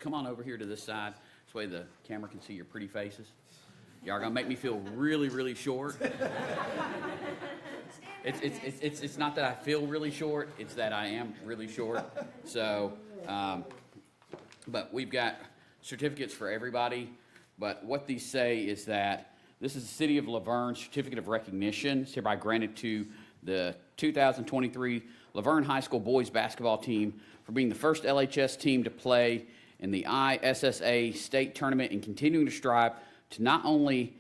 come on over here to this side. This way the camera can see your pretty faces. Y'all are gonna make me feel really, really short. It's not that I feel really short, it's that I am really short. So, but we've got certificates for everybody. But what these say is that this is the City of Laverne Certificate of Recognition. It's hereby granted to the 2023 Laverne High School boys basketball team for being the first LHS team to play in the ISSA state tournament and continuing to strive to not only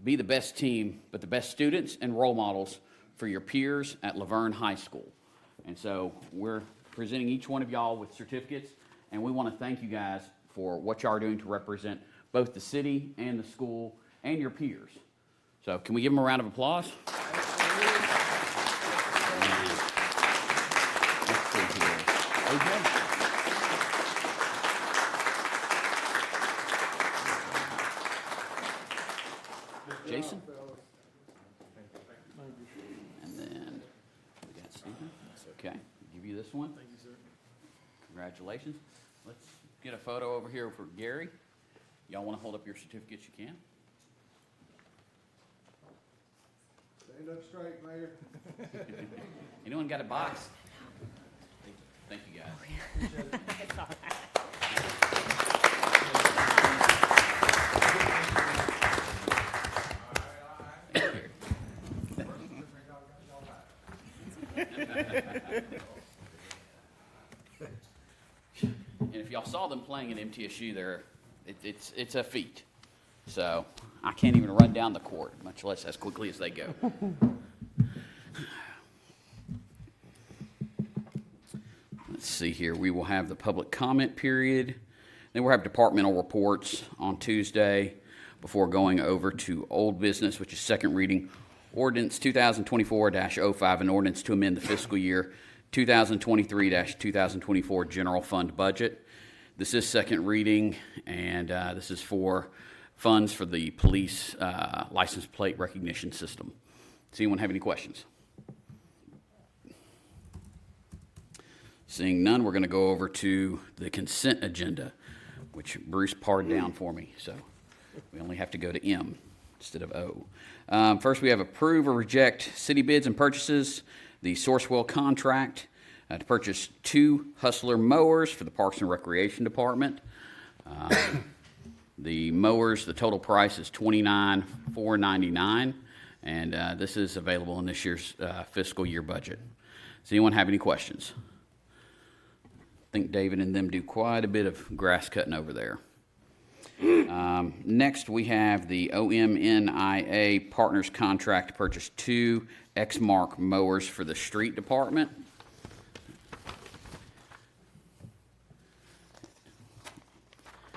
be the best team, but the best students and role models for your peers at Laverne High School. And so we're presenting each one of y'all with certificates, and we want to thank you guys for what y'all are doing to represent both the city and the school and your peers. So can we give them a round of applause? Jason? And then we got Stephen. That's okay. I'll give you this one. Thank you, sir. Congratulations. Let's get a photo over here for Gary. Y'all want to hold up your certificates, you can. Stand up straight, Mayor. Anyone got a box? Thank you, guys. And if y'all saw them playing at MTSU, it's a feat. So I can't even run down the court, much less as quickly as they go. Let's see here. We will have the public comment period. Then we'll have departmental reports on Tuesday before going over to old business, which is second reading. Ordinance 2024-05, an ordinance to amend the fiscal year 2023-2024 general fund budget. This is second reading, and this is for funds for the police license plate recognition system. Does anyone have any questions? Seeing none, we're going to go over to the consent agenda, which Bruce parred down for me, so we only have to go to M instead of O. First, we have approve or reject city bids and purchases, the Sourcewell contract to purchase 2 Hustler mowers for the Parks and Recreation Department. The mowers, the total price is $29,499, and this is available in this year's fiscal year budget. Does anyone have any questions? I think David and them do quite a bit of grass cutting over there. Next, we have the OMNIA Partners Contract to purchase 2 Exmark mowers for the street department.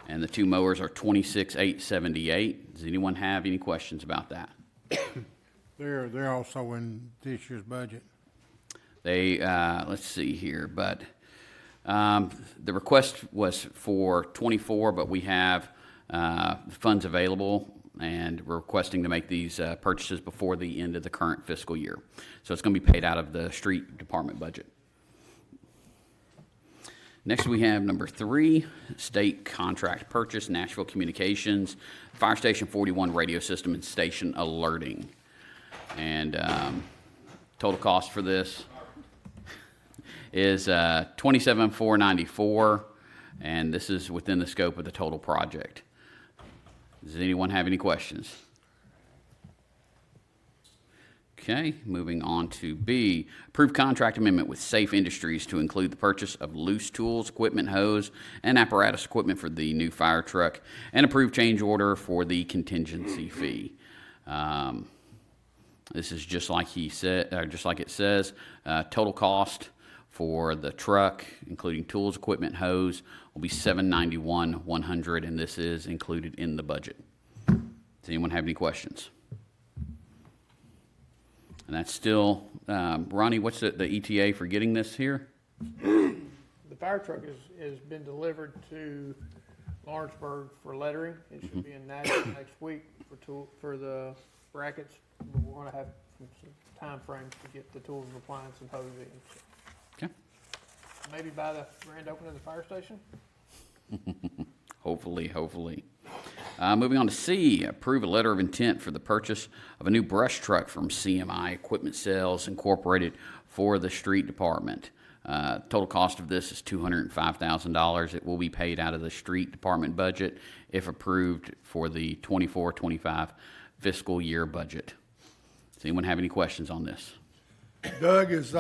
And the 2 mowers are $26,878. Does anyone have any questions about that? They're also in this year's budget. They, let's see here, but the request was for 24, but we have funds available, and we're requesting to make these purchases before the end of the current fiscal year. So it's going to be paid out of the street department budget. Next, we have number 3, state contract purchase, Nashville Communications, Fire Station 41 radio system and station alerting. And total cost for this is $27,494, and this is within the scope of the total project. Does anyone have any questions? Okay, moving on to B, approve contract amendment with Safe Industries to include the purchase of loose tools, equipment, hose, and apparatus equipment for the new fire truck, and approve change order for the contingency fee. This is just like he said, or just like it says. Total cost for the truck, including tools, equipment, hose, will be $791,100, and this is included in the budget. Does anyone have any questions? And that's still, Ronnie, what's the ETA for getting this here? The fire truck has been delivered to Lawrenceburg for lettering. It should be in Nashville next week for the brackets. We're going to have some time frames to get the tools and appliance and hose in. Okay. Maybe by the grand opening of the fire station? Hopefully. Moving on to C, approve a letter of intent for the purchase of a new brush truck from CMI Equipment Sales Incorporated for the street department. Total cost of this is $205,000. It will be paid out of the street department budget if approved for the 24-25 fiscal year budget. Does anyone have any questions on this? Doug, is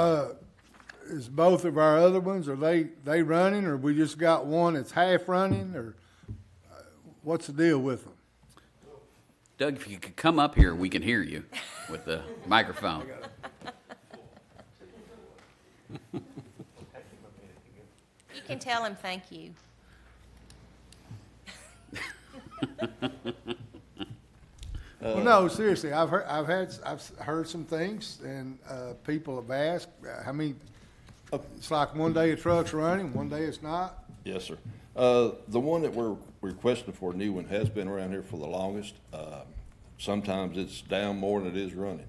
both of our other ones, are they running, or we just got one that's half running, or what's the deal with them? Doug, if you could come up here, we can hear you with the microphone. You can tell him thank you. Well, no, seriously, I've heard some things, and people have asked, how many, it's like one day a truck's running, one day it's not. Yes, sir. The one that we're requesting for a new one has been around here for the longest. Sometimes it's down more than it is running.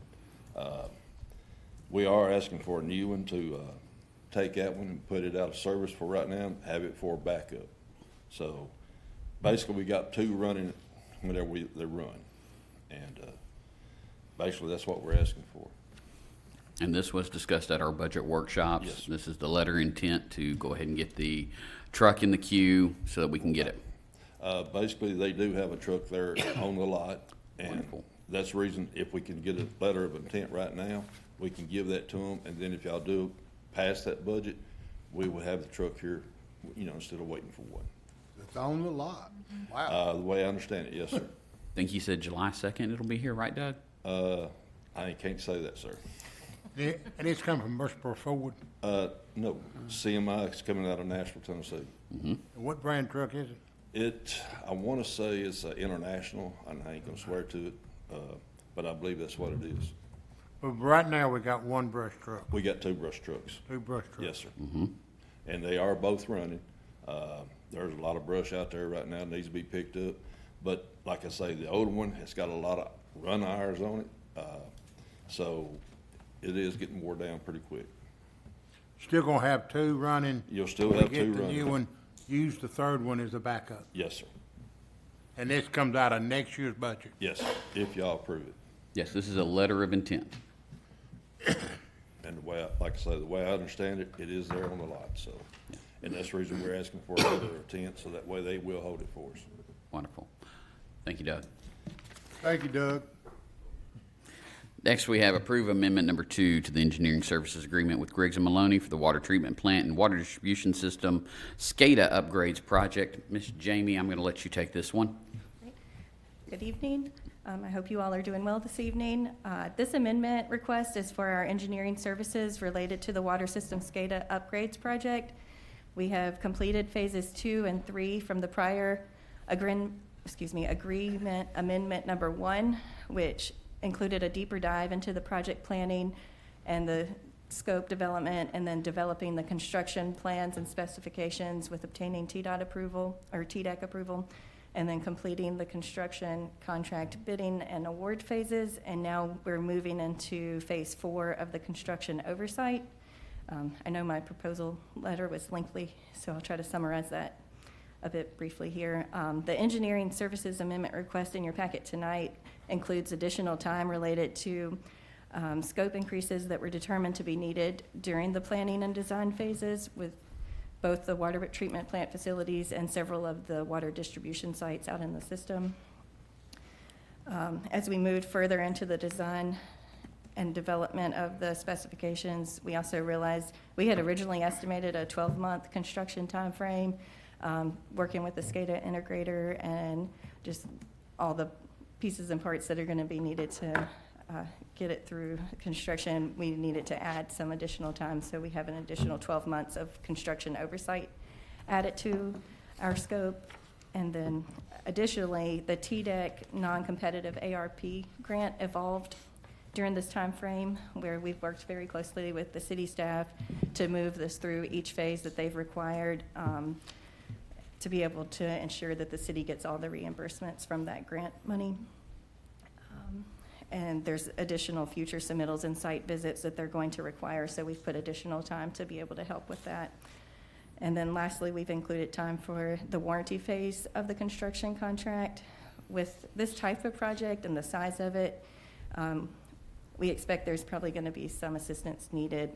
We are asking for a new one to take that one and put it out of service for right now, and have it for backup. So basically, we got two running whenever they run. And basically, that's what we're asking for. And this was discussed at our budget workshops. Yes. This is the letter intent to go ahead and get the truck in the queue so that we can get it. Basically, they do have a truck there on the lot. And Wonderful. that's the reason, if we can get a letter of intent right now, we can give that to them. And then if y'all do pass that budget, we will have the truck here, instead of waiting for one. It's on the lot. Wow. The way I understand it, yes, sir. I think you said July 2nd it'll be here, right, Doug? I can't say that, sir. And it's coming from Bushport Ford. No, CMI is coming out of Nashville, Tennessee. What brand truck is it? I want to say it's international, and I ain't gonna swear to it, but I believe that's what it is. Well, right now, we got one brush truck, We got two brush trucks. two brush trucks. Yes, sir. And they are both running. There's a lot of brush out there right now that needs to be picked up. But like I say, the older one has got a lot of run hours on it. So it is getting wore down pretty quick. Still gonna have two running. You'll still When have we get two the running. new one, use the third one as a backup. Yes, sir. And this comes out of next year's budget. Yes, sir. If y'all approve it. Yes, this is a letter of intent. And like I say, the way I understand it, it is there on the lot, so. And that's the reason we're asking for a letter of intent, so that way they will hold it for us. Wonderful. Thank you, Doug. Thank you, Doug. Next, we have approve amendment number 2 to the engineering services agreement with Griggs and Maloney for the water treatment plant and water distribution system SCADA upgrades project. Ms. Jamie, I'm going to let you take this one. Good evening. I hope you all are doing well this evening. This amendment request is for our engineering services related to the water system SCADA upgrades project. We have completed phases 2 and 3 from the prior agreement amendment number 1, which included a deeper dive into the project planning and the scope development, and then developing the construction plans and specifications with obtaining TDOT approval or TDEC approval, and then completing the construction contract bidding and award phases. And now we're moving into phase 4 of the construction oversight. I know my proposal letter was lengthy, so I'll try to summarize that a bit briefly here. The engineering services amendment request in your packet tonight includes additional time related to scope increases that were determined to be needed during the planning and design phases with both the water treatment plant facilities and several of the water distribution sites out in the system. As we moved further into the design and development of the specifications, we also realized we had originally estimated a 12-month construction timeframe, working with the SCADA integrator and just all the pieces and parts that are going to be needed to get it through construction. We needed to add some additional time, so we have an additional 12 months of construction oversight added to our scope. And then additionally, the TDEC non-competitive ARP grant evolved during this time frame, where we've worked very closely with the city staff to move this through each phase that they've required, to be able to ensure that the city gets all the reimbursements from that grant money. And there's additional future submittals and site visits that they're going to require, so we've put additional time to be able to help with that. And then lastly, we've included time for the warranty phase of the construction contract. With this type of project and the size of it, we expect there's probably going to be some assistance needed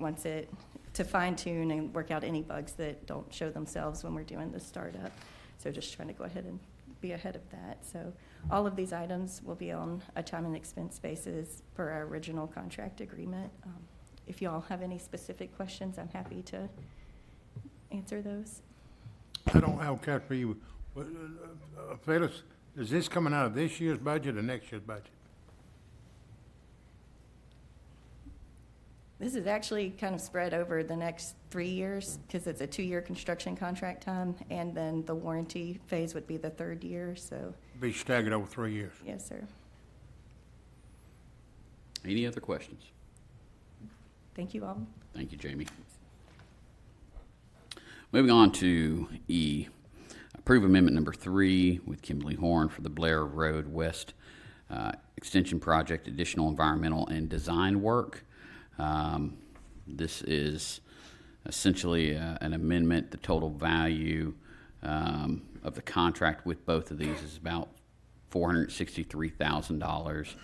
to fine tune and work out any bugs that don't show themselves when we're doing the startup. So just trying to go ahead and be ahead of that. So all of these items will be on a time and expense basis per our original contract agreement. If you all have any specific questions, I'm happy to answer those. I don't have a question for you. Phyllis, is this coming out of this year's budget or next year's budget? This is actually kind of spread over the next 3 years because it's a 2-year construction contract time, and then the warranty phase would be the 3rd year, so, Be staggered over 3 years. yes, sir. Any other questions? Thank you all. Thank you, Jamie. Moving on to E, approve amendment number 3 with Kimberly Horn for the Blair Road West Extension Project, additional environmental and design work. This is essentially an amendment. The total value of the contract with both of these is about $463,000.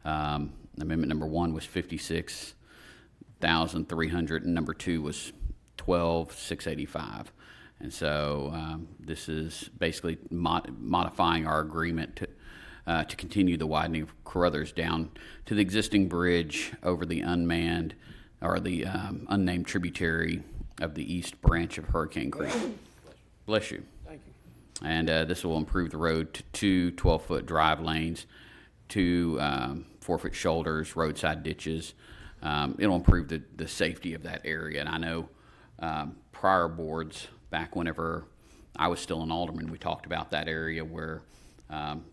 Amendment number 1 was $56,300, and number 2 was $12,685. And so this is basically modifying our agreement to continue the widening of Carruthers down to the existing bridge over the unmanned or the unnamed tributary of the east branch of Hurricane Creek. Bless you. Thank you. And this will improve the road to 2 12-foot drive lanes, 2 4-foot shoulders, roadside ditches. It'll improve the safety of that area. And I know prior boards, back whenever I was still an alderman, we talked about that area where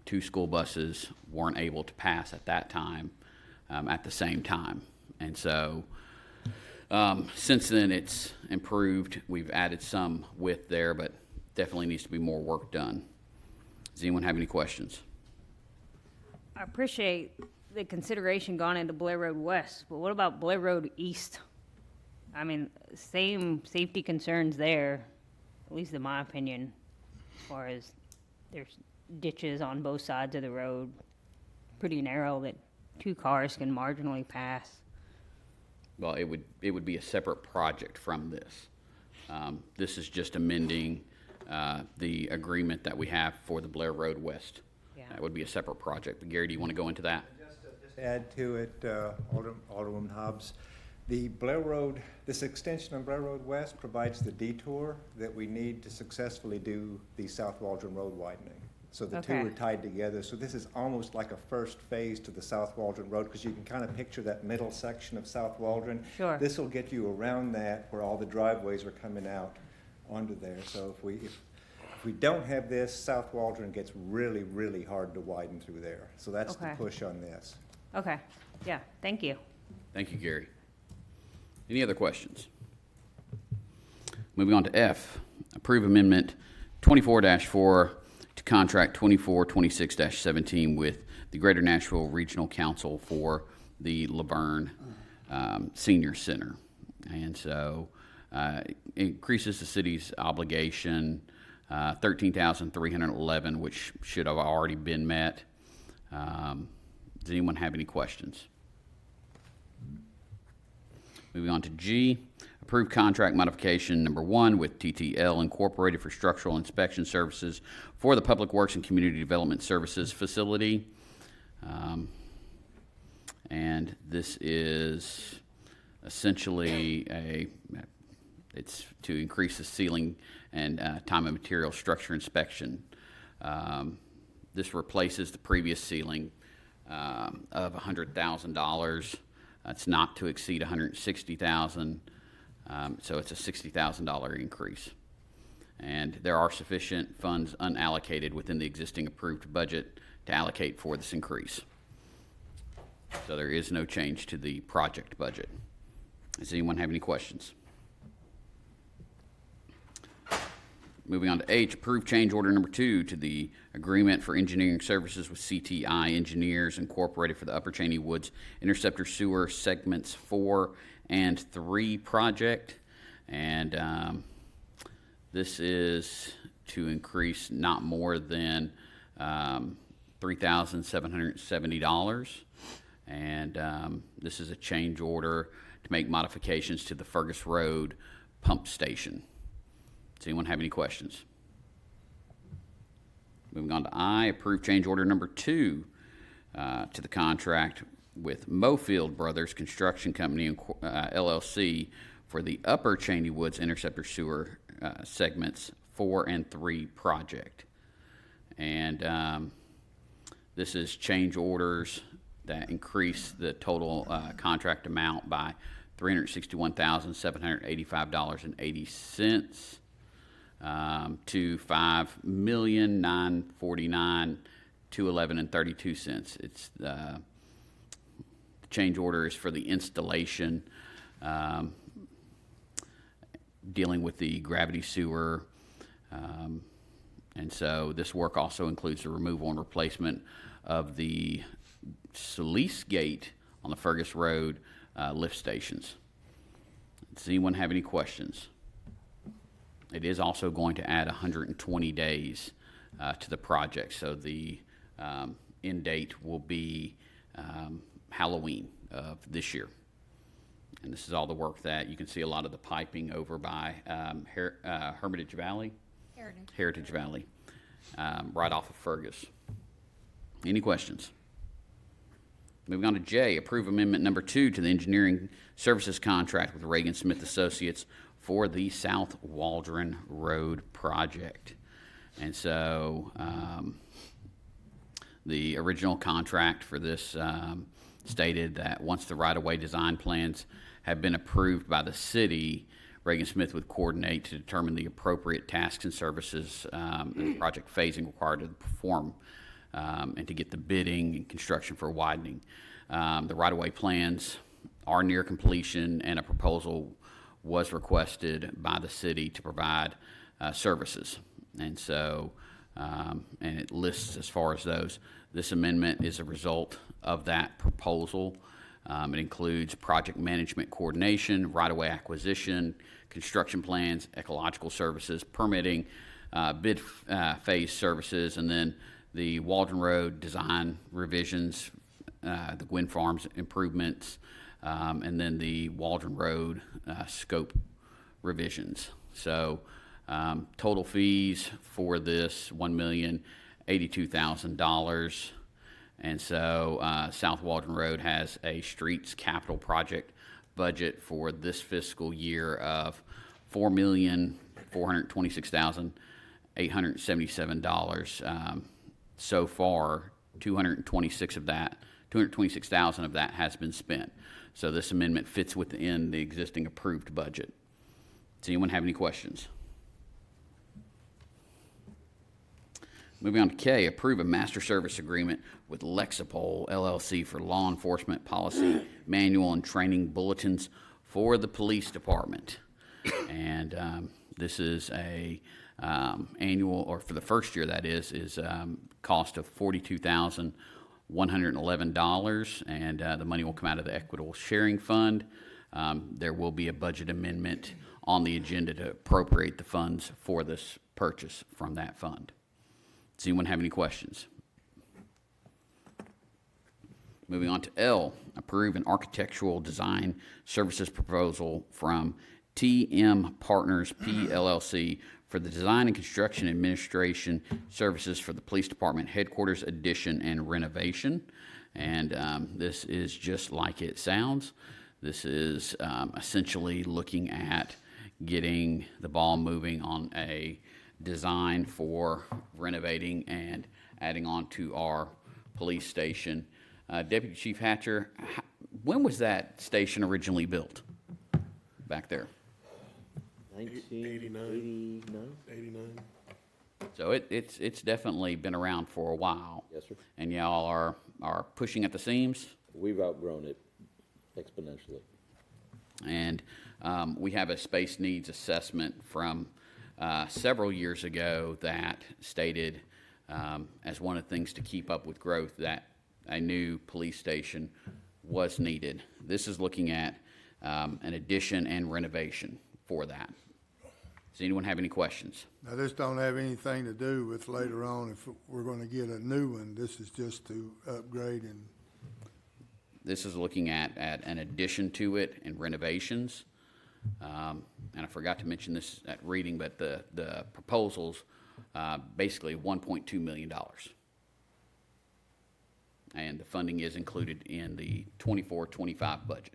2 school buses weren't able to pass at that time at the same time. And so since then it's improved. We've added some width there, but definitely needs to be more work done. Does anyone have any questions? I appreciate the consideration gone into Blair Road West, but what about Blair Road East? I mean, same safety concerns there, at least in my opinion, as far as there's ditches on both sides of the road, pretty narrow that 2 cars can marginally pass. Well, it would be a separate project from this. This is just amending the agreement that we have for the Blair Road West. Yeah. That would be a separate project. But Gary, do you want to go into that? Just add to it, Alderman Hobbs, the Blair Road, this extension on Blair Road West provides the detour that we need to successfully do the South Waldron Road widening. So the two Okay. are tied together. So this is almost like a first phase to the South Waldron Road, because you can kind of picture that middle section of South Waldron. Sure. This will get you around that where all the driveways are coming out onto there. So if we don't have this, South Waldron gets really, really hard to widen through there. So that's the Okay. push on this. Okay, yeah, thank you. Thank you, Gary. Any other questions? Moving on to F, approve amendment 24-4 to contract 2426-17 with the Greater Nashville Regional Council for the Laverne Senior Center. And so it increases the city's obligation, $13,311, which should have already been met. Does anyone have any questions? Moving on to G, approve contract modification number 1 with TTL Incorporated for structural inspection services for the Public Works and Community Development Services facility. And this is essentially it's to increase the ceiling and time and material structure inspection. This replaces the previous ceiling of $100,000. It's not to exceed $160,000, so it's a $60,000 increase. And there are sufficient funds unallocated within the existing approved budget to allocate for this increase. So there is no change to the project budget. Does anyone have any questions? Moving on to H, approve change order number 2 to the agreement for engineering services with CTI Engineers Incorporated for the Upper Cheney Woods Interceptor Sewer Segments 4 and 3 project. And This is to increase not more than $3,770. And this is a change order to make modifications to the Fergus Road pump station. Does anyone have any questions? Moving on to I, approve change order number 2 to the contract with Mofield Brothers Construction Company LLC for the Upper Cheney Woods Interceptor Sewer segments 4 and 3 project. And this is change orders that increase the total contract amount by $361,785.80 to $5,949,211.32. It's the change order is for the installation, dealing with the gravity sewer, and so this work also includes the removal and replacement of the sluice gate on the Fergus Road lift stations. Does anyone have any questions? It is also going to add 120 days to the project, so the end date will be Halloween of this year. And this is all the work that you can see a lot of the piping over by Hermitage Valley. Heritage Valley, right off of Fergus. Any questions? Moving on to J, approve amendment number 2 to the engineering services contract with Reagan Smith Associates for the South Waldron Road project. And so the original contract for this stated that once the right-of-way design plans have been approved by the city, Reagan Smith would coordinate to determine the appropriate tasks and services and project phasing required to perform and to get the bidding and construction for widening. The right-of-way plans are near completion, and a proposal was requested by the city to provide services. And so, and it lists as far as those. This amendment is a result of that proposal. It includes project management coordination, right-of-way acquisition, construction plans, ecological services, permitting, bid phase services, and then the Waldron Road design revisions, the Gwynn Farms improvements, and then the Waldron Road scope revisions. So total fees for this $1,082,000. And so South Waldron Road has a streets capital project budget for this fiscal year of $4,426,877. So far, $226,000 of that has been spent. So this amendment fits within the existing approved budget. Does anyone have any questions? Moving on to K, approve a master service agreement with Lexipol LLC for law enforcement policy manual and training bulletins for the police department. And this is a annual, or for the first year that is cost of $42,111, and the money will come out of the Equitable Sharing Fund. There will be a budget amendment on the agenda to appropriate the funds for this purchase from that fund. Does anyone have any questions? Moving on to L, approve an architectural design services proposal from TM Partners PLLC for the design and construction administration services for the police department headquarters addition and renovation. And this is just like it sounds. This is essentially looking at getting the ball moving on a design for renovating and adding on to our police station. Deputy Chief Hatcher, when was that station originally built back there? 1989. So it's definitely been around for a while. Yes, sir. And y'all are pushing at the seams. We've outgrown it exponentially. And we have a space needs assessment from several years ago that stated as one of the things to keep up with growth that a new police station was needed. This is looking at an addition and renovation for that. Does anyone have any questions? Now, this don't have anything to do with later on if we're gonna get a new one. This is just to upgrade and, This is looking at an addition to it and renovations. And I forgot to mention this at reading, but the proposals, basically $1.2 million. And the funding is included in the 24-25 budget.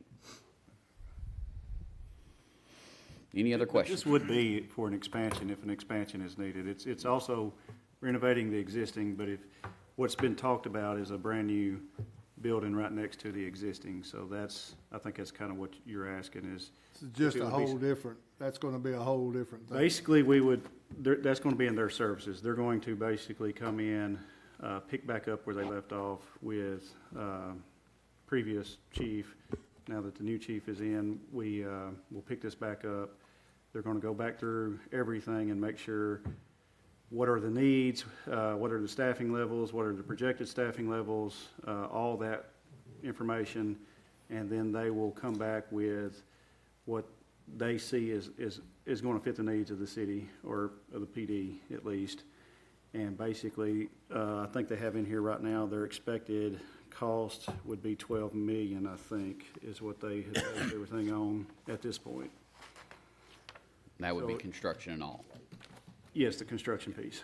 Any other questions? This would be for an expansion, if an expansion is needed. It's also renovating the existing, but if, what's been talked about is a brand-new building right next to the existing. So that's, I think that's kind of what you're asking is. it's just if it a would be- whole different, that's gonna be a whole different thing. Basically, that's going to be in their services. They're going to basically come in, pick back up where they left off with previous chief. Now that the new chief is in, we'll pick this back up. They're going to go back through everything and make sure what are the needs, what are the staffing levels, what are the projected staffing levels, all that information. And then they will come back with what they see is going to fit the needs of the city or of the PD at least. And basically, I think they have in here right now, their expected cost would be 12 million, I think, is what they have based everything on at this point. That would be So- construction and all. Yes, the construction piece.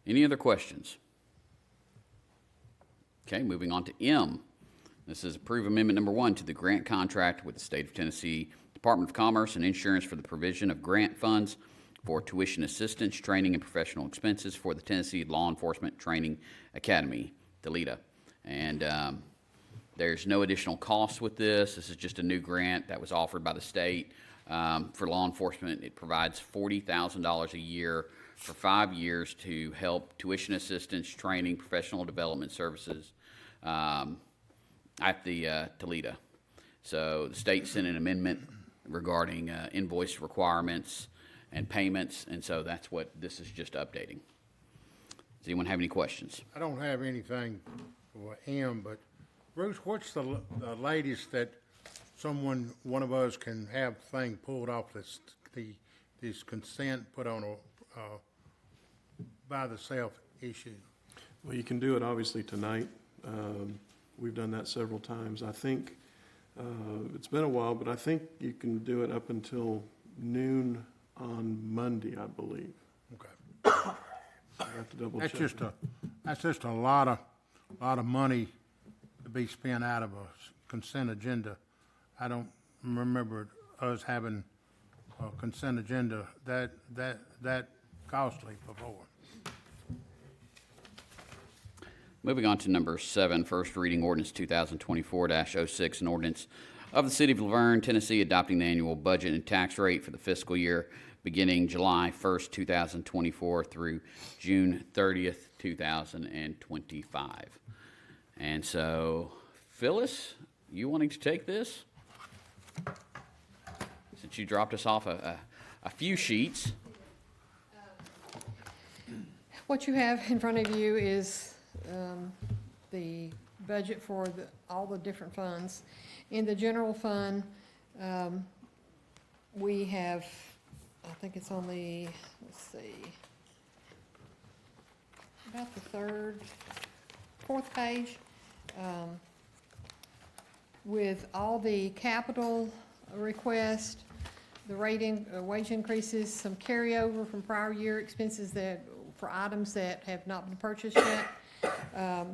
Any other questions? Okay, moving on to M. This is approve amendment number 1 to the grant contract with the State of Tennessee Department of Commerce and Insurance for the provision of grant funds for tuition assistance, training, and professional expenses for the Tennessee Law Enforcement Training Academy, TLETA. And there's no additional cost with this. This is just a new grant that was offered by the state for law enforcement. It provides $40,000 a year for 5 years to help tuition assistance, training, professional development services at the TLETA. So the state sent an amendment regarding invoice requirements and payments, and so that's what this is just updating. Does anyone have any questions? I don't have anything for M, but Bruce, what's the latest that one of us can have thing pulled off this consent put on a, by the self issue? Well, you can do it obviously tonight. We've done that several times. I think, it's been a while, but I think you can do it up until noon on Monday, I believe. Okay. I have to double check. That's just a lot of money to be spent out of a consent agenda. I don't remember us having a consent agenda that costly before. Moving on to number 7, first reading ordinance 2024-06, an ordinance of the City of Laverne, Tennessee, adopting the annual budget and tax rate for the fiscal year beginning July 1st, 2024 through June 30th, 2025. And so, Phyllis, you wanting to take this? Since you dropped us off a few sheets. What you have in front of you is the budget for all the different funds. In the general fund, we have, I think it's on the, let's see, about the fourth page, with all the capital requests, the wage increases, some carryover from prior year expenses for items that have not been purchased yet.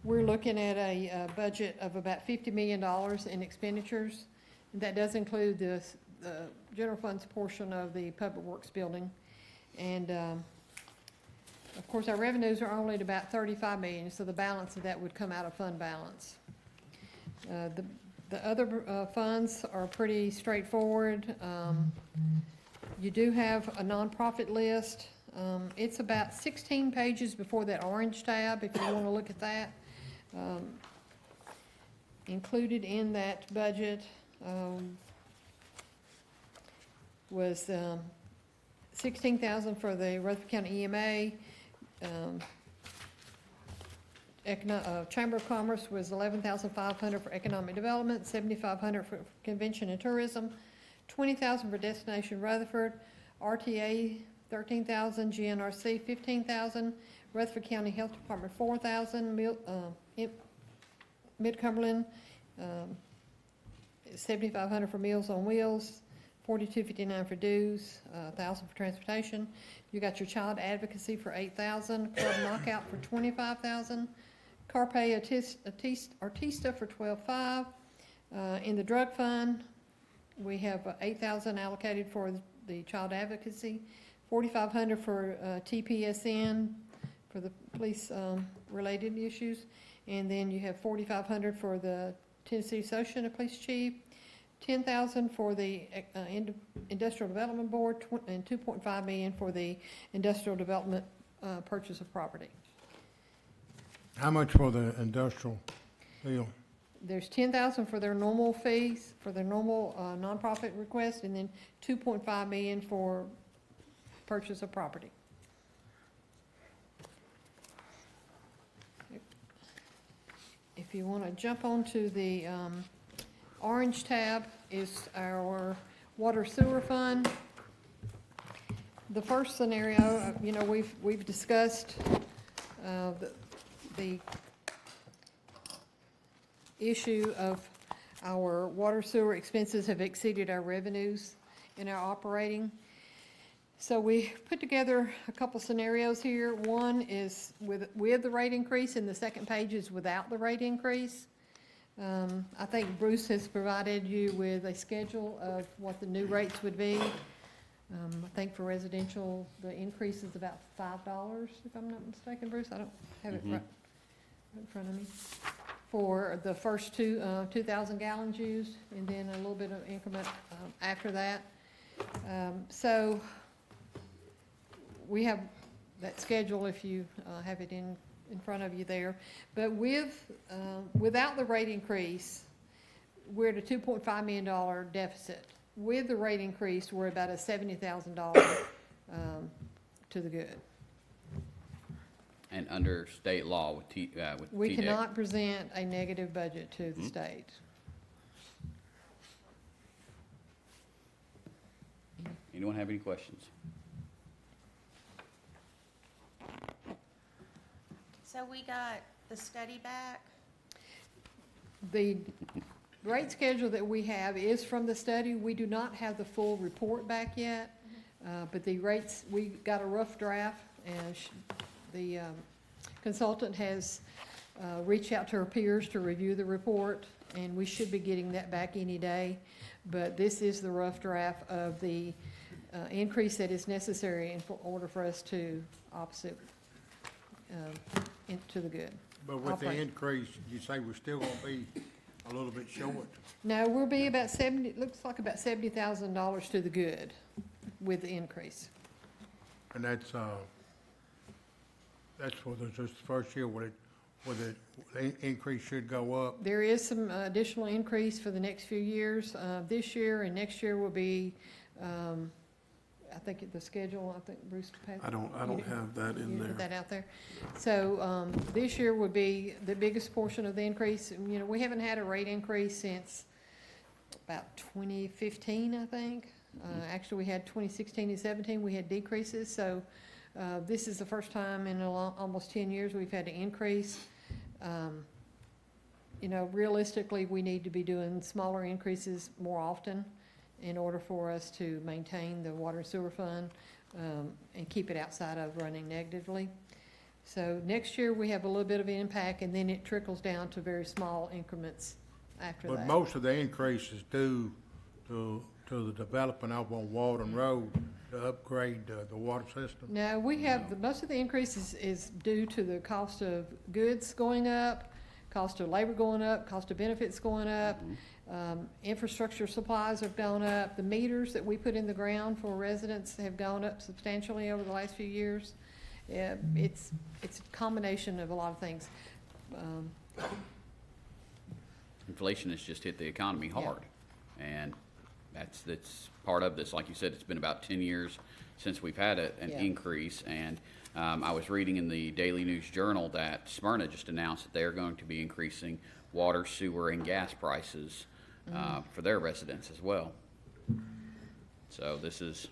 We're looking at a budget of about $50 million in expenditures. That does include the general funds portion of the Public Works building. And, of course, our revenues are only at about $35 million, so the balance of that would come out of fund balance. The other funds are pretty straightforward. You do have a nonprofit list. It's about 16 pages before that orange tab, if you want to look at that. Included in that budget was $16,000 for the Rutherford County EMA. Chamber of Commerce was $11,500 for economic development, $7,500 for convention and tourism, $20,000 for Destination Rutherford, RTA $13,000, GNRC $15,000, Rutherford County Health Department $4,000, Mid-Cumberland $7,500 for Meals on Wheels, $42.59 for dues, $1,000 for transportation. You got your child advocacy for $8,000, Club Knockout for $25,000, Carpe Artista for $12,500. In the drug fund, we have $8,000 allocated for the child advocacy, $4,500 for TPSN for the police related issues, and then you have $4,500 for the Tennessee Association of Police Chief, $10,000 for the Industrial Development Board, and $2.5 million for the Industrial Development purchase of property. How much for the industrial deal? There's $10,000 for their normal fees, for their normal nonprofit request, and then $2.5 million for purchase of property. If you want to jump onto the orange tab is our water sewer fund. The first scenario, you know, we've discussed the issue of our water sewer expenses have exceeded our revenues in our operating. So we put together a couple scenarios here. One is with the rate increase, and the second page is without the rate increase. I think Bruce has provided you with a schedule of what the new rates would be. I think for residential, the increase is about $5, if I'm not mistaken, Bruce. I don't have it right in front of me. For the first 2,000 gallons used, and then a little bit of increment after that. So we have that schedule if you have it in front of you there. But without the rate increase, we're at a $2.5 million deficit. With the rate increase, we're about a $70,000 to the good. And under state law with We TDEC. cannot present a negative budget to the state. Anyone have any questions? So we got the study back. The rate schedule that we have is from the study. We do not have the full report back yet, but the rates, we got a rough draft, and the consultant has reached out to her peers to review the report, and we should be getting that back any day. But this is the rough draft of the increase that is necessary in order for us to opposite into the good. But with the Operate. increase, you say we're still gonna be a little bit short? No, we'll be about looks like about $70,000 to the good with the increase. And that's for this first year, where the increase should go up? There is some additional increase for the next few years. This year and next year will be, I think the schedule, I think Bruce passed. I don't have that in You there. put that out there. So, this year would be the biggest portion of the increase. You know, we haven't had a rate increase since about 2015, I think. Actually, we had 2016 and 17, we had decreases. So, this is the first time in almost 10 years we've had an increase. You know, realistically, we need to be doing smaller increases more often in order for us to maintain the water and sewer fund and keep it outside of running negatively. So next year, we have a little bit of an impact, and then it trickles down to very small increments after that. But most of the increase is due to the development out on Walden Road to upgrade the water system? No, we have, most of the increase is due to the cost of goods going up, cost of labor going up, cost of benefits going up. Infrastructure supplies have gone up. The meters that we put in the ground for residents have gone up substantially over the last few years. It's a combination of a lot of things. Inflation has just hit the economy hard. And that's part of this. Like you said, it's been about 10 years since we've had an increase. And I was reading in the Daily News Journal that Smyrna just announced that they're going to be increasing water, sewer, and gas prices for their residents as well. So this is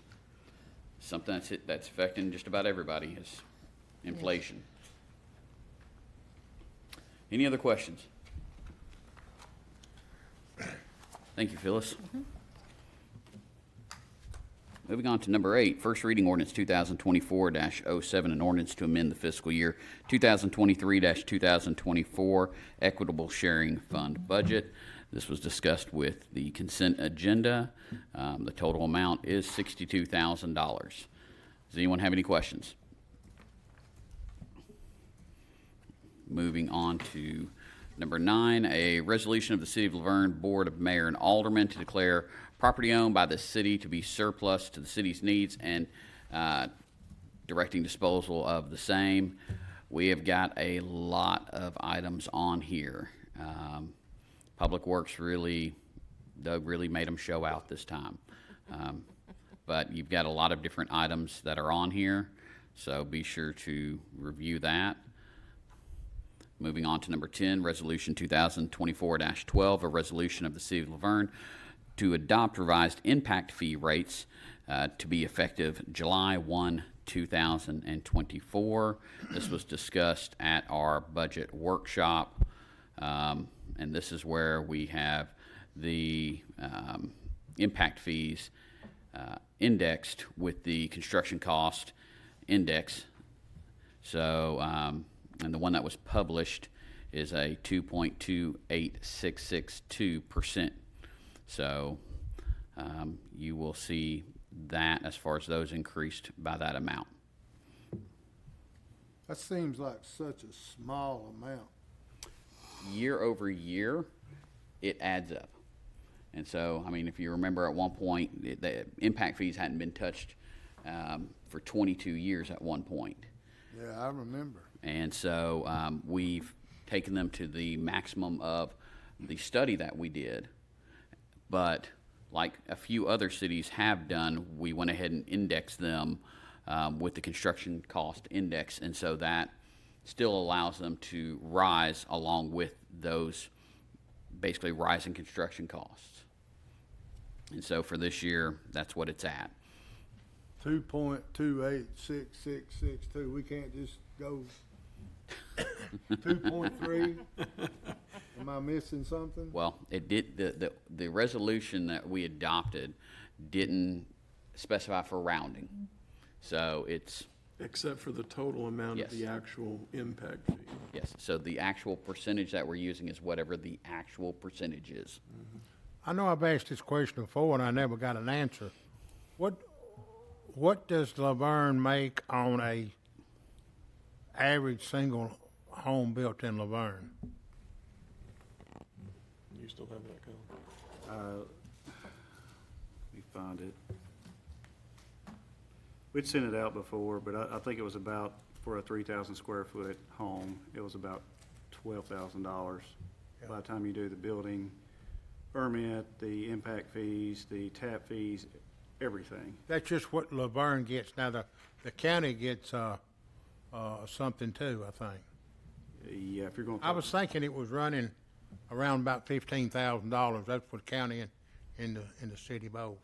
something that's affecting just about everybody, is inflation. Any other questions? Thank you, Phyllis. Moving on to number 8, first reading ordinance 2024-07, an ordinance to amend the fiscal year 2023-2024 equitable sharing fund budget. This was discussed with the consent agenda. The total amount is $62,000. Does anyone have any questions? Moving on to number 9, a resolution of the City of Laverne Board of Mayor and Aldermen to declare property owned by the city to be surplus to the city's needs and directing disposal of the same. We have got a lot of items on here. Public Works Doug really made them show out this time. But you've got a lot of different items that are on here, so be sure to review that. Moving on to number 10, Resolution 2024-12, a resolution of the City of Laverne to adopt revised impact fee rates to be effective July 1, 2024. This was discussed at our budget workshop, and this is where we have the impact fees indexed with the construction cost index. So, and the one that was published is a 2.28662%. So you will see that as far as those increased by that amount. That seems like such a small amount. Year over year, it adds up. And so, I mean, if you remember at one point, the impact fees hadn't been touched for 22 years at one point. Yeah, I remember. And so we've taken them to the maximum of the study that we did. But like a few other cities have done, we went ahead and indexed them with the construction cost index. And so that still allows them to rise along with those basically rising construction costs. And so for this year, that's what it's at. 2.286662. We can't just go 2.3. Am I missing something? Well, it did. The resolution that we adopted didn't specify for rounding, so it's Except for the total amount of Yes. the actual impact fee. yes. So the actual percentage that we're using is whatever the actual percentage is. I know I've asked this question before and I never got an answer. What does Laverne make on a average single home built in Laverne? You still have that, Colin? Let me find it. We'd sent it out before, but I think it was about, for a 3,000 square foot home, it was about $12,000. By the time you do the building permit, the impact fees, the tap fees, everything. That's just what Laverne gets. Now, the county gets something too, I think. Yeah, if you're going to. I was thinking it was running around about $15,000. That's for the county and the city both.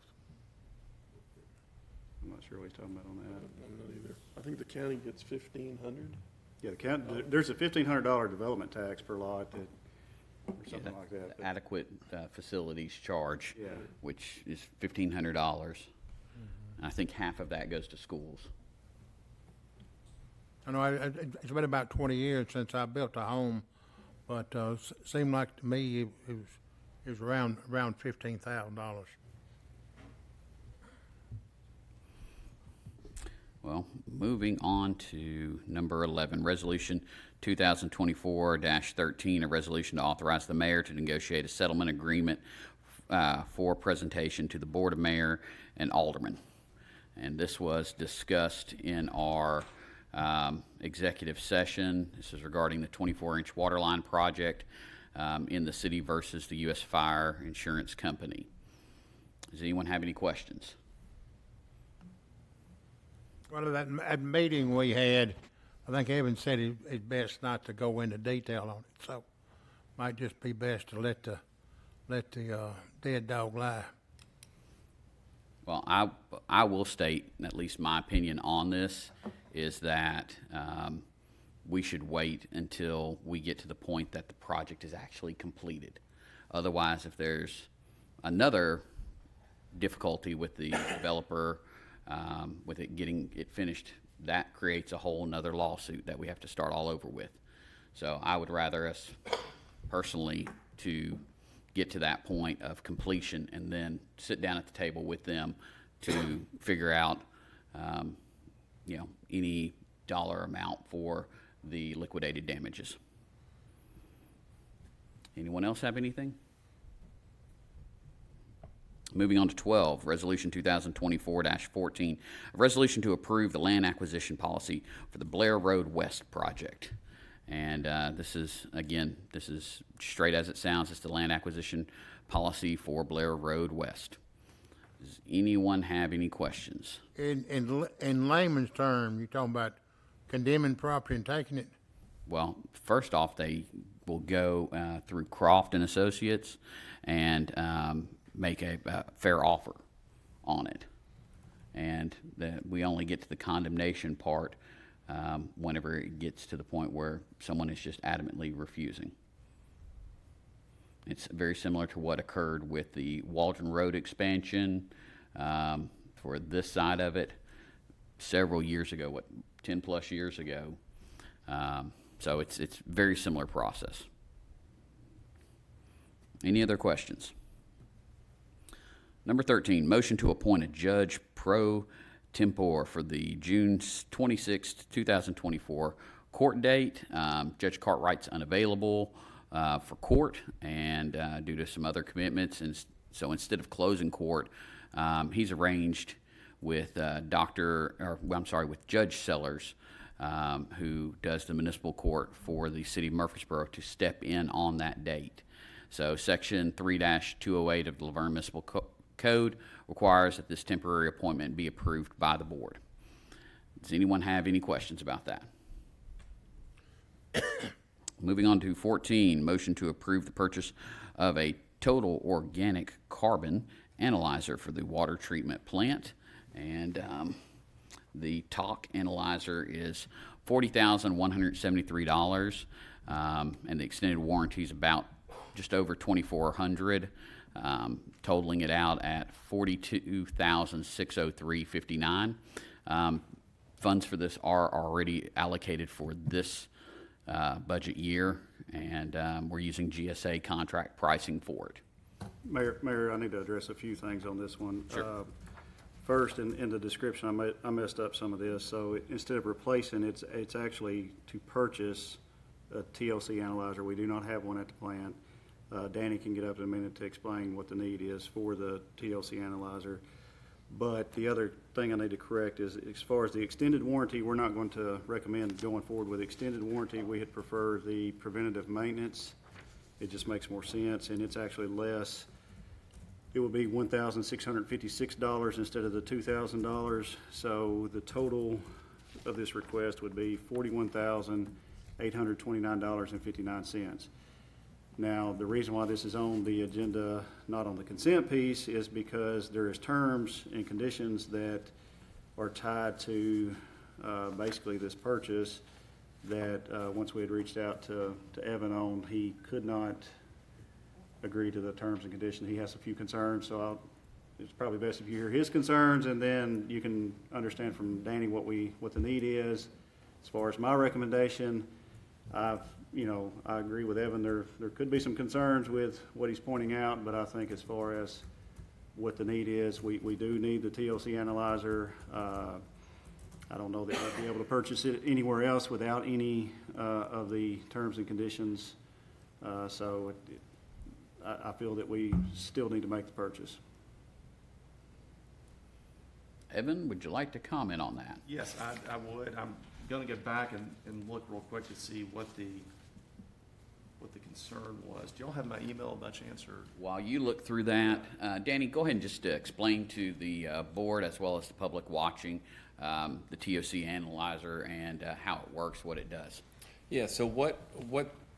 I'm not sure what he's talking about on that. I'm not either. I think the county gets 1,500. Yeah, the county, there's a $1,500 development tax per lot that, or something Yeah, like that. but- Adequate facilities charge, Yeah. which is $1,500. I think half of that goes to schools. I know it's been about 20 years since I built a home, but seemed like to me it was around $15,000. Well, moving on to number 11, Resolution 2024-13, a resolution to authorize the mayor to negotiate a settlement agreement for presentation to the Board of Mayor and Aldermen. And this was discussed in our executive session. This is regarding the 24-inch water line project in the city versus the U.S. Fire Insurance Company. Does anyone have any questions? Well, that meeting we had, I think Evan said it's best not to go into detail on it, so might just be best to let the dead dog lie. Well, I will state, at least my opinion on this, is that we should wait until we get to the point that the project is actually completed. Otherwise, if there's another difficulty with the developer, with it getting it finished, that creates a whole nother lawsuit that we have to start all over with. So I would rather us personally to get to that point of completion and then sit down at the table with them to figure out, any dollar amount for the liquidated damages. Anyone else have anything? Moving on to 12, Resolution 2024-14, a resolution to approve the land acquisition policy for the Blair Road West project. And this is straight as it sounds. It's the land acquisition policy for Blair Road West. Does anyone have any questions? In layman's term, you're talking about condemning property and taking it? Well, first off, they will go through Croft and Associates and make a fair offer on it. And we only get to the condemnation part whenever it gets to the point where someone is just adamantly refusing. It's very similar to what occurred with the Waldron Road expansion for this side of it several years ago, 10 plus years ago. So it's very similar process. Any other questions? Number 13, motion to appoint a judge pro tempore for the June 26th, 2024 court date. Judge Cartwright's unavailable for court and due to some other commitments, and so instead of closing court, he's arranged with with Judge Sellers, who does the municipal court for the city of Murfreesboro, to step in on that date. So Section 3-208 of the Laverne Municipal Code requires that this temporary appointment be approved by the board. Does anyone have any questions about that? Moving on to 14, motion to approve the purchase of a total organic carbon analyzer for the water treatment plant. And the TOC analyzer is $40,173, and the extended warranty is about just over $2,400, totaling it out at $42,603.59. Funds for this are already allocated for this budget year, and we're using GSA contract pricing for it. Mayor, I need to address a few things on this one. Sure. First, in the description, I messed up some of this. So instead of replacing, it's actually to purchase a TLC analyzer. We do not have one at the plant. Danny can get up in a minute to explain what the need is for the TLC analyzer. But the other thing I need to correct is, as far as the extended warranty, we're not going to recommend going forward with extended warranty. We had preferred the preventative maintenance. It just makes more sense, and it's actually less. It will be $1,656 instead of the $2,000. So the total of this request would be $41,829.59. Now, the reason why this is on the agenda, not on the consent piece, is because there is terms and conditions that are tied to basically this purchase that once we had reached out to Evan on, he could not agree to the terms and conditions. He has a few concerns, so it's probably best if you hear his concerns, and then you can understand from Danny what the need is. As far as my recommendation, I agree with Evan. There could be some concerns with what he's pointing out, but I think as far as what the need is, we do need the TLC analyzer. I don't know that we'll be able to purchase it anywhere else without any of the terms and conditions. So I feel that we still need to make the purchase. Evan, would you like to comment on that? Yes, I would. I'm going to get back and look real quick to see what the concern was. Do y'all have my email by chance? Or? While you look through that, Danny, go ahead and just explain to the board as well as the public watching the TOC analyzer and how it works, what it does. Yeah, so what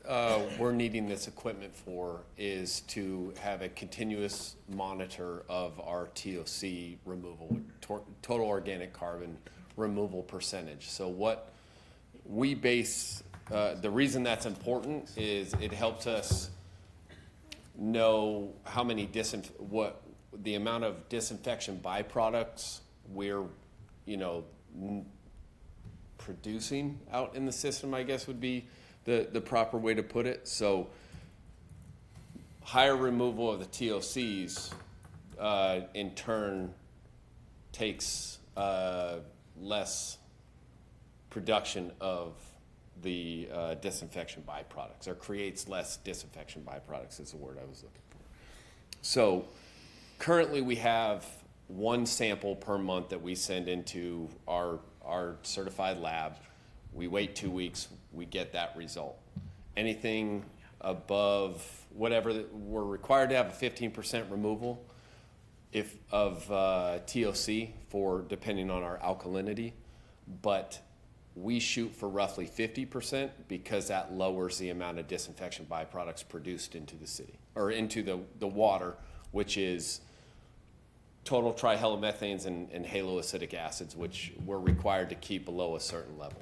we're needing this equipment for is to have a continuous monitor of our TOC removal, total organic carbon removal percentage. So what we base, the reason that's important is it helps us know how many what the amount of disinfection byproducts we're, producing out in the system, I guess would be the proper way to put it. So higher removal of the TOCs in turn takes less production of the disinfection byproducts, or creates less disinfection byproducts is the word I was looking for. So currently we have one sample per month that we send into our certified lab. We wait 2 weeks, we get that result. Anything above whatever, we're required to have a 15% removal of TOC for depending on our alkalinity, but we shoot for roughly 50% because that lowers the amount of disinfection byproducts produced into the city, or into the water, which is total trihalomethanes and haloacidic acids, which we're required to keep below a certain level.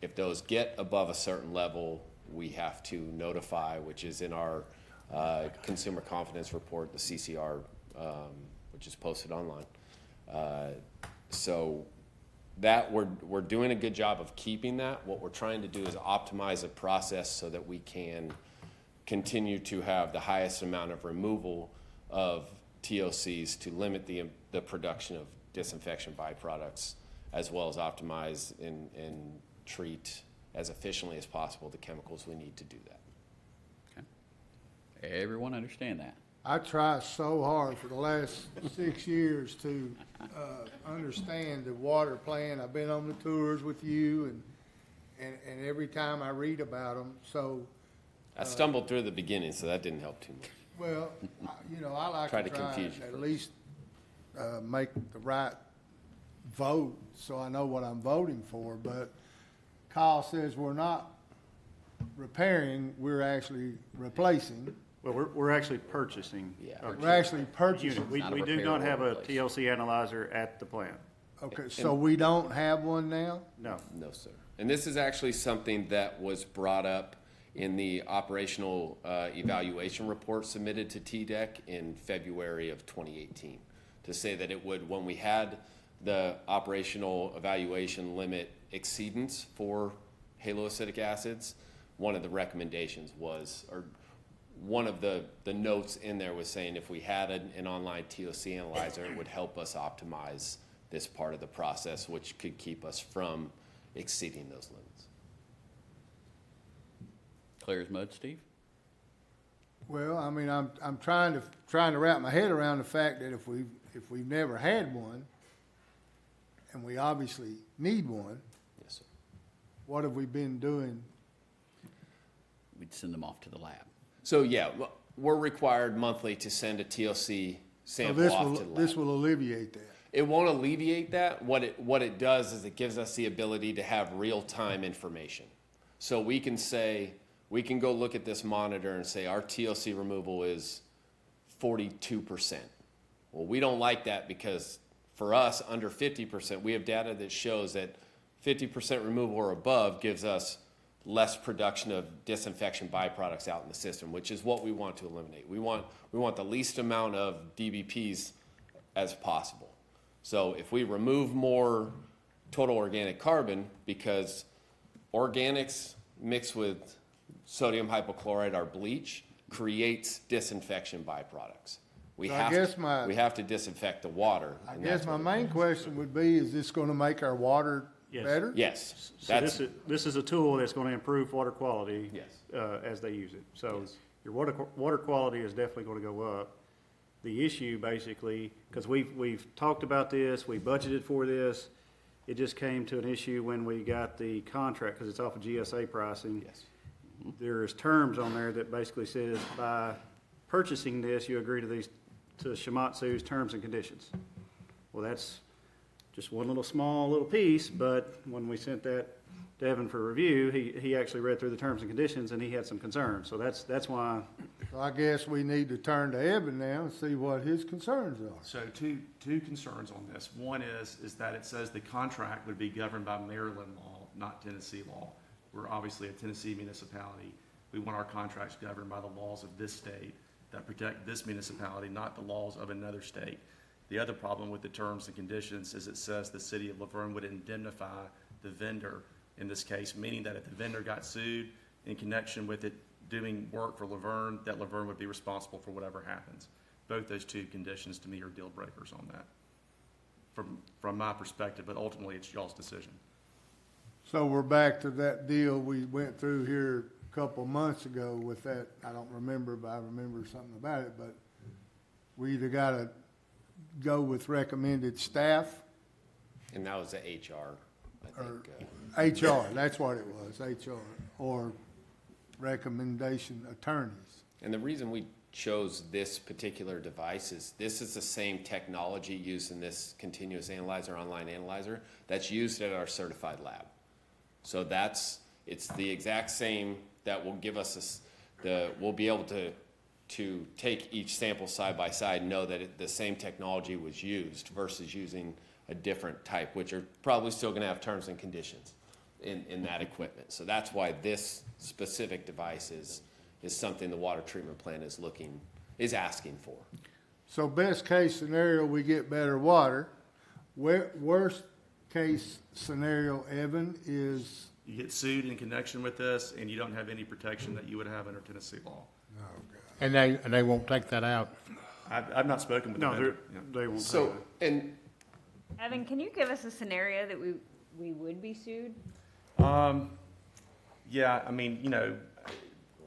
If those get above a certain level, we have to notify, which is in our consumer confidence report, the CCR, which is posted online. So that we're doing a good job of keeping that. What we're trying to do is optimize the process so that we can continue to have the highest amount of removal of TOCs to limit the production of disinfection byproducts, as well as optimize and treat as efficiently as possible the chemicals we need to do that. Okay. Everyone understand that? I try so hard for the last 6 years to understand the water plan. I've been on the tours with you, and every time I read about them, so. I stumbled through the beginning, so that didn't help too much. Well, I like Try to to try confuse you and at first. least make the right vote, so I know what I'm voting for, but Kyle says we're not repairing, we're actually replacing. Well, we're actually purchasing. Yeah. We're actually purchasing. We Not a we do repair not or have a replace. TLC analyzer at the plant. Okay, so we don't have one now? No. No, sir. And this is actually something that was brought up in the operational evaluation report submitted to TDEC in February of 2018, to say that it would, when we had the operational evaluation limit exceedance for haloacidic acids, one of the recommendations was, or one of the notes in there was saying if we had an online TOC analyzer, it would help us optimize this part of the process, which could keep us from exceeding those limits. Clear as mud, Steve? Well, I mean, I'm trying to wrap my head around the fact that if we've never had one, and we obviously need one, Yes, sir. what have we been doing? We'd send them off to the lab. So yeah, we're required monthly to send a TLC So sample off to the lab. this will alleviate that. It won't alleviate that. What it does is it gives us the ability to have real-time information. So we can go look at this monitor and say our TLC removal is 42%. Well, we don't like that because for us, under 50%, we have data that shows that 50% removal or above gives us less production of disinfection byproducts out in the system, which is what we want to eliminate. We want the least amount of DBPs as possible. So if we remove more total organic carbon, because organics mixed with sodium hypochlorite, our bleach, creates disinfection byproducts. We So have we have to disinfect the water. I and guess that's my what it main does. question would be, is this gonna make our water Yes. better? Yes, So that's, this is a tool that's going to improve water quality. Yes. As they use it. So Yes. your water quality is definitely going to go up. The issue basically, because we've talked about this, we budgeted for this, it just came to an issue when we got the contract, because it's off of GSA pricing. yes. There's terms on there that basically says by purchasing this, you agree to Shimatsu's terms and conditions. Well, that's just one small little piece, but when we sent that Devin for review, he actually read through the terms and conditions and he had some concerns. So that's why, So I guess we need to turn to Evan now and see what his concerns are. So two concerns on this. One is that it says the contract would be governed by Maryland law, not Tennessee law. We're obviously a Tennessee municipality. We want our contracts governed by the laws of this state that protect this municipality, not the laws of another state. The other problem with the terms and conditions is it says the city of Laverne would indemnify the vendor in this case, meaning that if the vendor got sued in connection with it doing work for Laverne, that Laverne would be responsible for whatever happens. Both those two conditions to me are deal breakers on that, from my perspective, but ultimately it's y'all's decision. So we're back to that deal we went through here a couple months ago with that, I don't remember, but I remember something about it, but we either gotta go with recommended staff And that was the HR, I or think. HR, that's what it was, HR, or recommendation attorneys. And the reason we chose this particular device is this is the same technology used in this continuous analyzer, online analyzer, that's used at our certified lab. So it's the exact same that will give us we'll be able to take each sample side by side, know that the same technology was used versus using a different type, which are probably still gonna have terms and conditions in that equipment. So that's why this specific device is something the water treatment plant is asking for. So best case scenario, we get better water. Worst case scenario, Evan, is, You get sued in connection with this, and you don't have any protection that you would have under Tennessee law. And they won't take that out. I've not spoken with the no, vendor. they won't. So, and Evan, can you give us a scenario that we would be sued? Yeah, I mean,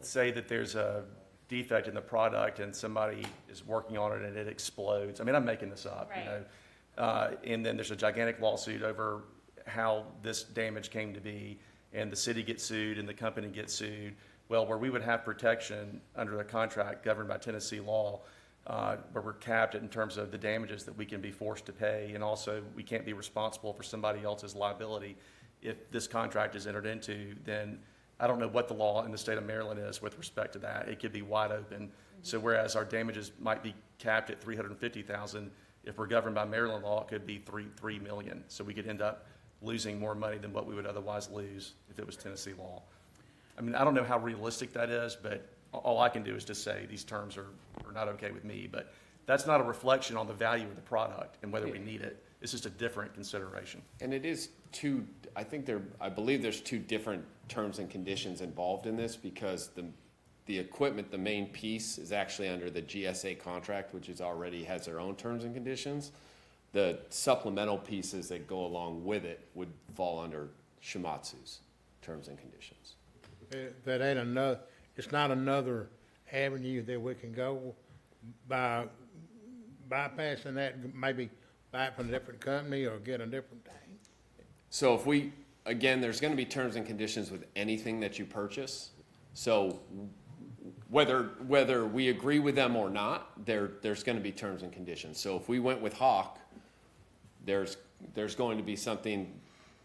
say that there's a defect in the product and somebody is working on it and it explodes. I mean, I'm making this up, and then there's a gigantic lawsuit over how this damage came to be, and the city gets sued and the company gets sued. Well, where we would have protection under the contract governed by Tennessee law, where we're capped in terms of the damages that we can be forced to pay, and also we can't be responsible for somebody else's liability. If this contract is entered into, then I don't know what the law in the state of Maryland is with respect to that. It could be wide open. So whereas our damages might be capped at $350,000, if we're governed by Maryland law, it could be $3 million. So we could end up losing more money than what we would otherwise lose if it was Tennessee law. I mean, I don't know how realistic that is, but all I can do is just say these terms are not okay with me. But that's not a reflection on the value of the product and whether we need it. It's just a different consideration. And it is I believe there's two different terms and conditions involved in this, because the equipment, the main piece, is actually under the GSA contract, which already has their own terms and conditions. The supplemental pieces that go along with it would fall under Shimatsu's terms and conditions. That ain't it's not another avenue that we can go by bypassing that, maybe buy it from a different company or get a different thing. So there's gonna be terms and conditions with anything that you purchase. So whether we agree with them or not, there's gonna be terms and conditions. So if we went with Hawk, there's going to be something,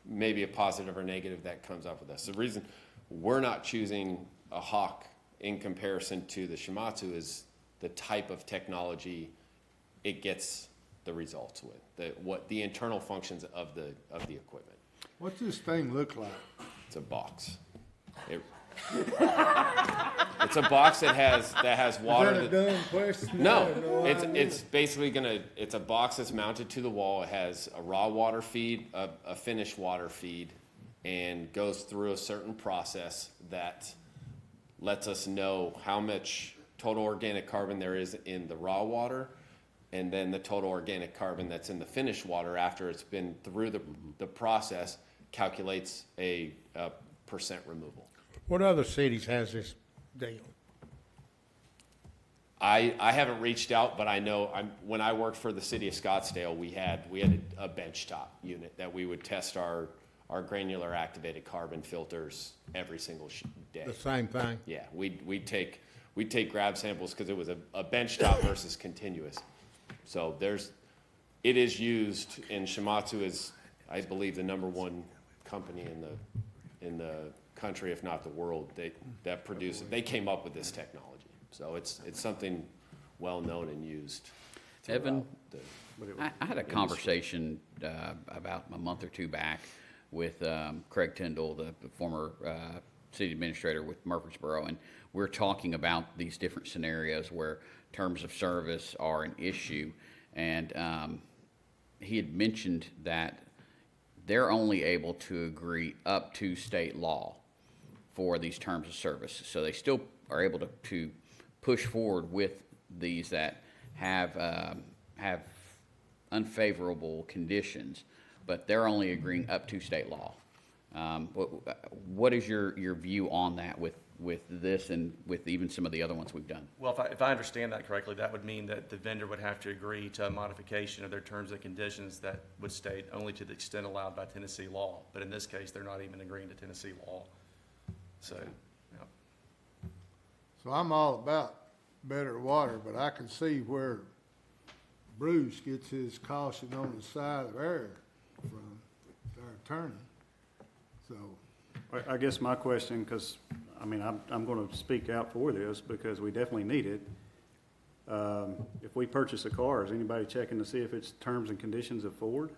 maybe a positive or negative that comes up with us. The reason we're not choosing a Hawk in comparison to the Shimatsu is the type of technology it gets the results with, the internal functions of the equipment. what's this thing look like? It's a box. It's a box that has water. Is that a dumb question? No, it's basically it's a box that's mounted to the wall. It has a raw water feed, a finished water feed, and goes through a certain process that lets us know how much total organic carbon there is in the raw water, and then the total organic carbon that's in the finished water after it's been through the process calculates a percent removal. What other cities has this deal? I haven't reached out, but I know when I worked for the city of Scottsdale, we had a benchtop unit that we would test our granular activated carbon filters every single day. The same thing? Yeah, we'd take grab samples because it was a benchtop versus continuous. So it is used, and Shimatsu is, I believe, the #1 company in the country, if not the world, that produce it. They came up with this technology. So it's something well-known and used. Evan, throughout I had a industry. conversation about a month or two back with Craig Tyndall, the former city administrator with Murfreesboro, and we're talking about these different scenarios where terms of service are an issue. And he had mentioned that they're only able to agree up to state law for these terms of service. So they still are able to push forward with these that have unfavorable conditions, but they're only agreeing up to state law. What is your view on that with this and with even some of the other ones we've done? Well, if I understand that correctly, that would mean that the vendor would have to agree to a modification of their terms and conditions that would state only to the extent allowed by Tennessee law. But in this case, they're not even agreeing to Tennessee law. So, yeah. So I'm all about better water, but I can see where Bruce gets his caution on the side of error from our attorney. So, I guess my question, because, I mean, I'm going to speak out for this because we definitely need it. If we purchase a car, is anybody checking to see if it's terms and conditions of Ford?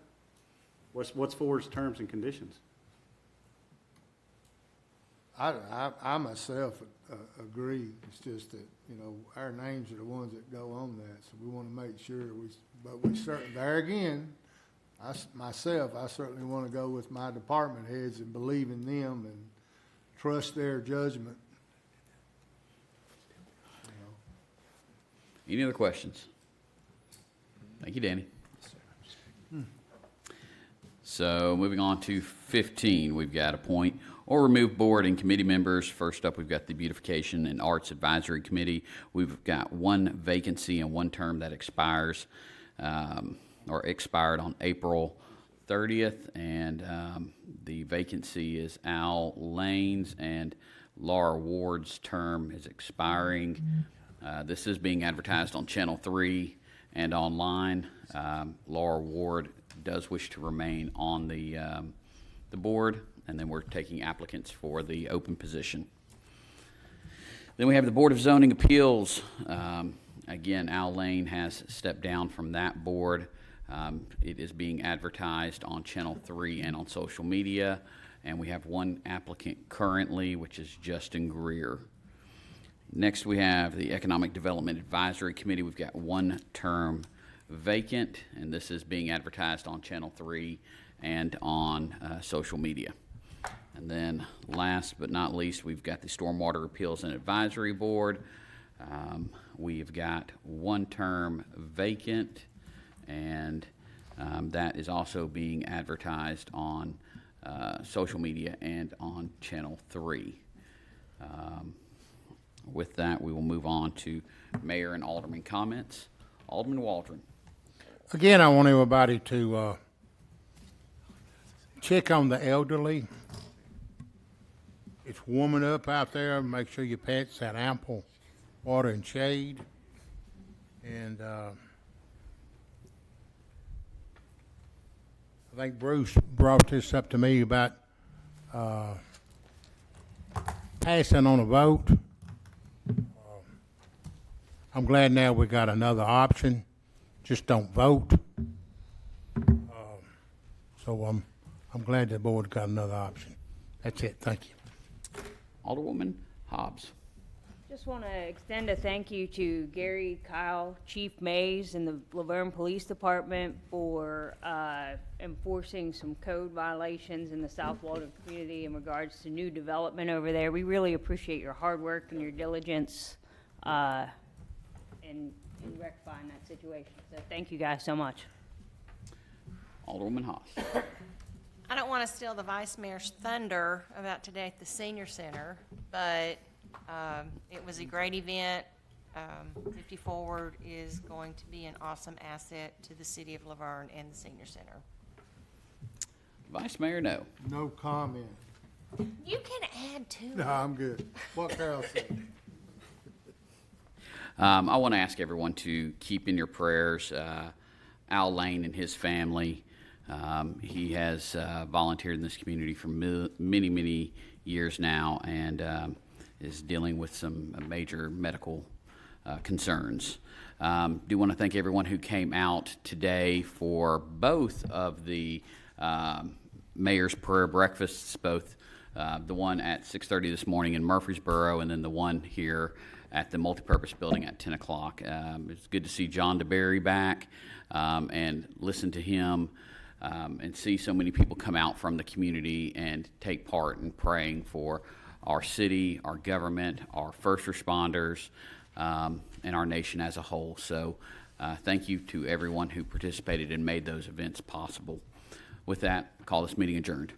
What's Ford's terms and conditions? I myself agree. It's just that, you know, our names are the ones that go on that, so we want to make sure but we certainly, there again, I certainly want to go with my department heads and believe in them and trust their judgment. Any other questions? Thank you, Danny. So moving on to 15, we've got appoint or remove board and committee members. First up, we've got the Beautification and Arts Advisory Committee. We've got one vacancy and one term that expires or expired on April 30th, and the vacancy is Al Lane's, and Laura Ward's term is expiring. This is being advertised on Channel 3 and online. Laura Ward does wish to remain on the board, and then we're taking applicants for the open position. Then we have the Board of Zoning Appeals. Again, Al Lane has stepped down from that board. It is being advertised on Channel 3 and on social media, and we have one applicant currently, which is Justin Greer. Next, we have the Economic Development Advisory Committee. We've got one term vacant, and this is being advertised on Channel 3 and on social media. And then last but not least, we've got the Stormwater Appeals and Advisory Board. We've got one term vacant, and that is also being advertised on social media and on Channel 3. With that, we will move on to Mayor and Alderman comments. Alderman Waldron. Again, I want everybody to check on the elderly. It's warming up out there. Make sure your pets have ample water and shade. And I think Bruce brought this up to me about passing on a vote. I'm glad now we got another option. Just don't vote. So I'm glad the board got another option. That's it. Thank you. Alderwoman Hobbs. Just want to extend a thank you to Gary, Kyle, Chief Mays, and the Laverne Police Department for enforcing some code violations in the South Walden community in regards to new development over there. We really appreciate your hard work and your diligence in rectifying that situation. So thank you guys so much. Alderwoman Haas. I don't want to steal the vice mayor's thunder about today at the senior center, but it was a great event. 50 Forward is going to be an awesome asset to the city of Laverne and the senior center. Vice Mayor, no. no comment. You can add to it. No, I'm good. What Carol said. I want to ask everyone to keep in your prayers Al Lane and his family. He has volunteered in this community for many, many years now, and is dealing with some major medical concerns. Do want to thank everyone who came out today for both of the mayor's prayer breakfasts, both the one at 6:30 this morning in Murfreesboro, and then the one here at the multipurpose building at 10 o'clock. It's good to see John DeBerry back and listen to him and see so many people come out from the community and take part in praying for our city, our government, our first responders, and our nation as a whole. So thank you to everyone who participated and made those events possible. With that, call this meeting adjourned.